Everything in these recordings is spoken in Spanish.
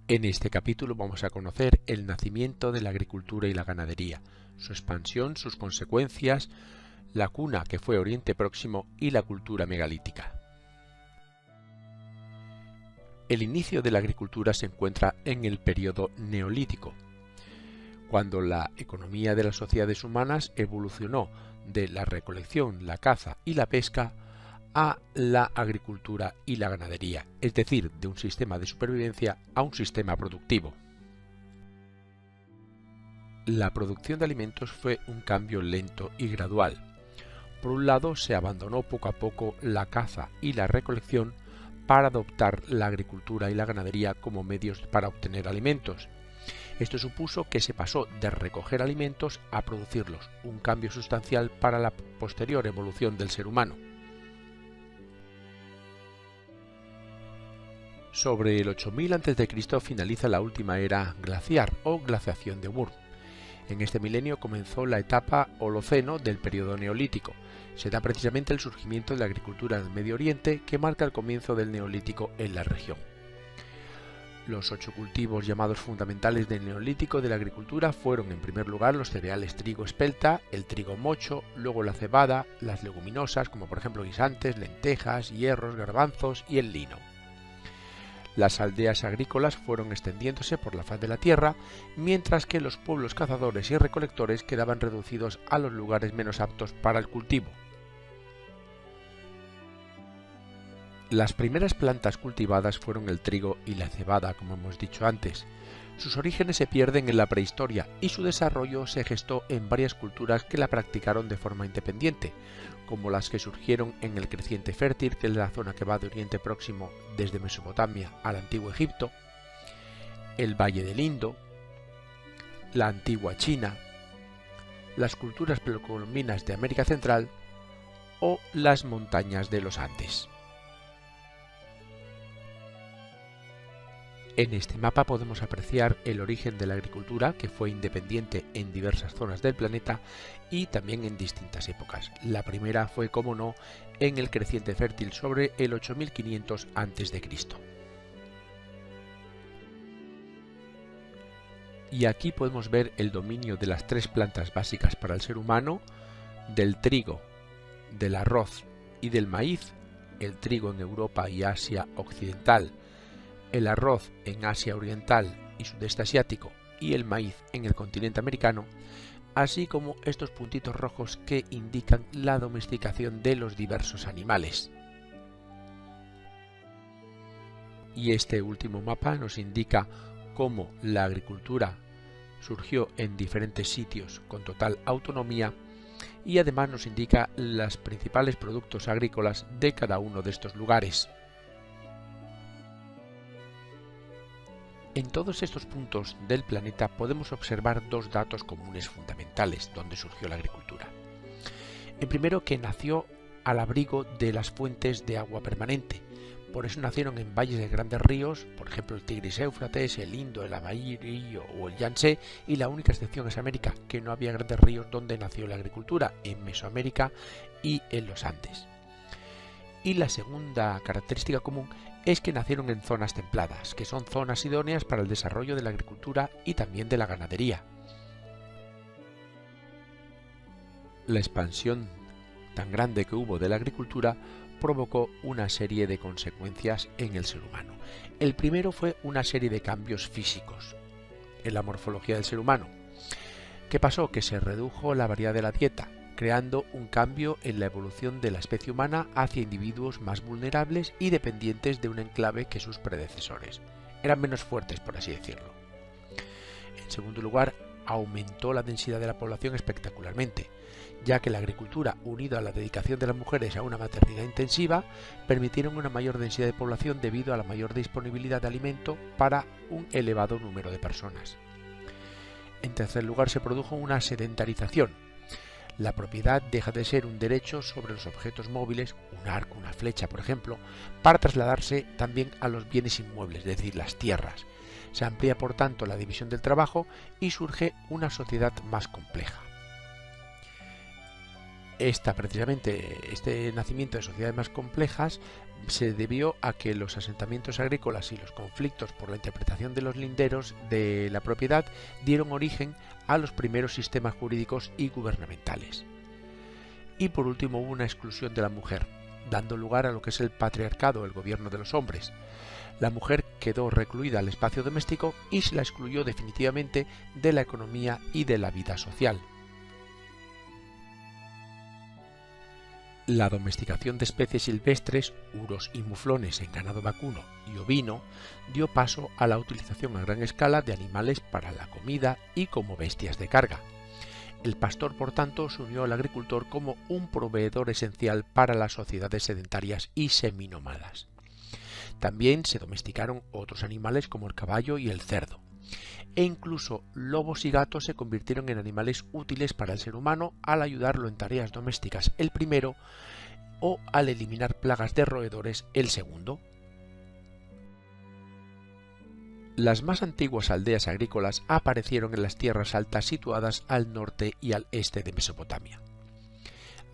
En este capítulo vamos a conocer el nacimiento de la agricultura y la ganadería, su expansión, sus consecuencias, la cuna que fue Oriente Próximo y la cultura megalítica. El inicio de la agricultura se encuentra en el periodo neolítico, cuando la economía de las sociedades humanas evolucionó de la recolección, la caza y la pesca a la agricultura y la ganadería, es decir, de un sistema de supervivencia a un sistema productivo. La producción de alimentos fue un cambio lento y gradual. Por un lado, se abandonó poco a poco la caza y la recolección para adoptar la agricultura y la ganadería como medios para obtener alimentos. Esto supuso que se pasó de recoger alimentos a producirlos, un cambio sustancial para la posterior evolución del ser humano. Sobre el 8000 a.C. finaliza la última era glaciar o glaciación de Würm. En este milenio comenzó la etapa Holoceno del periodo neolítico. Se da precisamente el surgimiento de la agricultura en el Medio Oriente, que marca el comienzo del neolítico en la región. Los 8 cultivos llamados fundamentales del neolítico de la agricultura fueron en primer lugar los cereales trigo espelta, el trigo mocho, luego la cebada, las leguminosas como por ejemplo guisantes, lentejas, hierros, garbanzos y el lino. Las aldeas agrícolas fueron extendiéndose por la faz de la tierra, mientras que los pueblos cazadores y recolectores quedaban reducidos a los lugares menos aptos para el cultivo. Las primeras plantas cultivadas fueron el trigo y la cebada, como hemos dicho antes. Sus orígenes se pierden en la prehistoria y su desarrollo se gestó en varias culturas que la practicaron de forma independiente, como las que surgieron en el creciente fértil, que es la zona que va de Oriente Próximo desde Mesopotamia al Antiguo Egipto, el Valle del Indo, la antigua China, las culturas precolombinas de América Central o las montañas de los Andes. En este mapa podemos apreciar el origen de la agricultura, que fue independiente en diversas zonas del planeta y también en distintas épocas. La primera fue, como no, en el creciente fértil sobre el 8500 a.C. Y aquí podemos ver el dominio de las 3 plantas básicas para el ser humano, del trigo, del arroz y del maíz, el trigo en Europa y Asia Occidental, el arroz en Asia Oriental y Sudeste Asiático y el maíz en el continente americano, así como estos puntitos rojos que indican la domesticación de los diversos animales. Y este último mapa nos indica cómo la agricultura surgió en diferentes sitios con total autonomía y además nos indica los principales productos agrícolas de cada uno de estos lugares. En todos estos puntos del planeta podemos observar 2 datos comunes fundamentales donde surgió la agricultura. El primero, que nació al abrigo de las fuentes de agua permanente. Por eso nacieron en valles de grandes ríos, por ejemplo el Tigris-Éufrates, el Indo, el Amarillo o el Yangtze, y la única excepción es América, que no había grandes ríos donde nació la agricultura, en Mesoamérica y en los Andes. Y la segunda característica común es que nacieron en zonas templadas, que son zonas idóneas para el desarrollo de la agricultura y también de la ganadería. La expansión tan grande que hubo de la agricultura provocó una serie de consecuencias en el ser humano. El primero fue una serie de cambios físicos en la morfología del ser humano. ¿Qué pasó? Que se redujo la variedad de la dieta, creando un cambio en la evolución de la especie humana hacia individuos más vulnerables y dependientes de un enclave que sus predecesores. Eran menos fuertes, por así decirlo. En segundo lugar, aumentó la densidad de la población espectacularmente, ya que la agricultura, unida a la dedicación de las mujeres a una maternidad intensiva, permitieron una mayor densidad de población debido a la mayor disponibilidad de alimento para un elevado número de personas. En tercer lugar, se produjo una sedentarización. La propiedad deja de ser un derecho sobre los objetos móviles, un arco, una flecha, por ejemplo, para trasladarse también a los bienes inmuebles, es decir, las tierras. Se amplía, por tanto, la división del trabajo y surge una sociedad más compleja. Este nacimiento de sociedades más complejas se debió a que los asentamientos agrícolas y los conflictos por la interpretación de los linderos de la propiedad dieron origen a los primeros sistemas jurídicos y gubernamentales. Y por último hubo una exclusión de la mujer, dando lugar a lo que es el patriarcado, el gobierno de los hombres. La mujer quedó recluida al espacio doméstico y se la excluyó definitivamente de la economía y de la vida social. La domesticación de especies silvestres, uros y muflones en ganado vacuno y ovino, dio paso a la utilización a gran escala de animales para la comida y como bestias de carga. El pastor, por tanto, se unió al agricultor como un proveedor esencial para las sociedades sedentarias y seminómadas. También se domesticaron otros animales como el caballo y el cerdo. E incluso lobos y gatos se convirtieron en animales útiles para el ser humano al ayudarlo en tareas domésticas el primero o al eliminar plagas de roedores el segundo. Las más antiguas aldeas agrícolas aparecieron en las tierras altas situadas al norte y al este de Mesopotamia.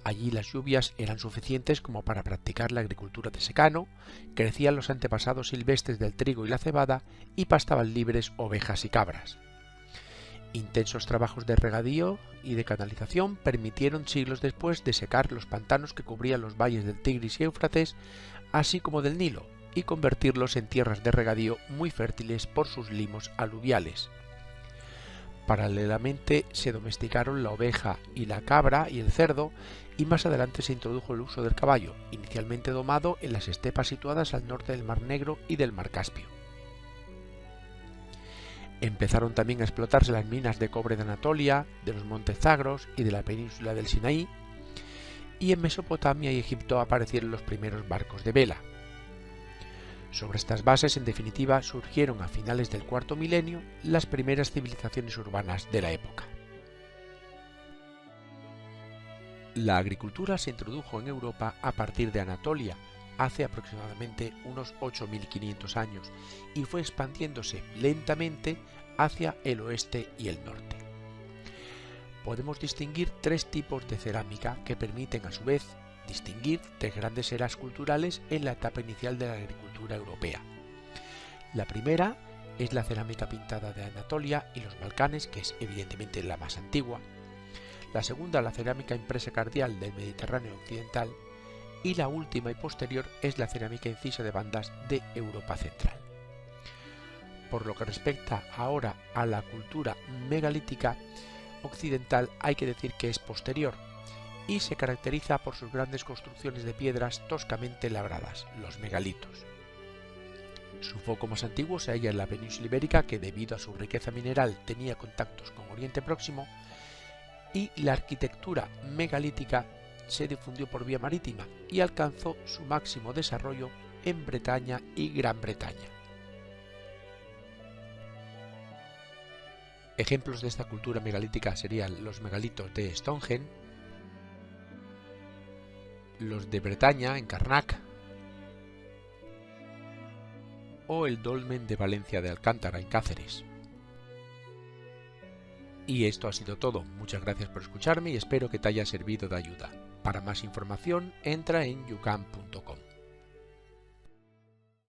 Allí las lluvias eran suficientes como para practicar la agricultura de secano, crecían los antepasados silvestres del trigo y la cebada y pastaban libres ovejas y cabras. Intensos trabajos de regadío y de canalización permitieron siglos después de secar los pantanos que cubrían los valles del Tigris y Éufrates, así como del Nilo, y convertirlos en tierras de regadío muy fértiles por sus limos aluviales. Paralelamente se domesticaron la oveja y la cabra y el cerdo, y más adelante se introdujo el uso del caballo, inicialmente domado en las estepas situadas al norte del Mar Negro y del Mar Caspio. Empezaron también a explotarse las minas de cobre de Anatolia, de los montes Zagros y de la península del Sinaí, y en Mesopotamia y Egipto aparecieron los primeros barcos de vela. Sobre estas bases, en definitiva, surgieron a finales del cuarto milenio las primeras civilizaciones urbanas de la época. La agricultura se introdujo en Europa a partir de Anatolia, hace aproximadamente unos 8.500 años, y fue expandiéndose lentamente hacia el oeste y el norte. Podemos distinguir tres tipos de cerámica que permiten a su vez distinguir tres grandes eras culturales en la etapa inicial de la agricultura europea. La primera es la cerámica pintada de Anatolia y los Balcanes, que es evidentemente la más antigua. La segunda, la cerámica impresa cardial del Mediterráneo occidental. Y la última y posterior es la cerámica incisa de bandas de Europa central. Por lo que respecta ahora a la cultura megalítica occidental, hay que decir que es posterior y se caracteriza por sus grandes construcciones de piedras toscamente labradas, los megalitos. Su foco más antiguo se halla en la península ibérica, que debido a su riqueza mineral tenía contactos con Oriente Próximo, y la arquitectura megalítica se difundió por vía marítima y alcanzó su máximo desarrollo en Bretaña y Gran Bretaña. Ejemplos de esta cultura megalítica serían los megalitos de Stonehenge, los de Bretaña en Karnak o el dolmen de Valencia de Alcántara en Cáceres. Y esto ha sido todo. Muchas gracias por escucharme y espero que te haya servido de ayuda. Para más información entra en yucam.com.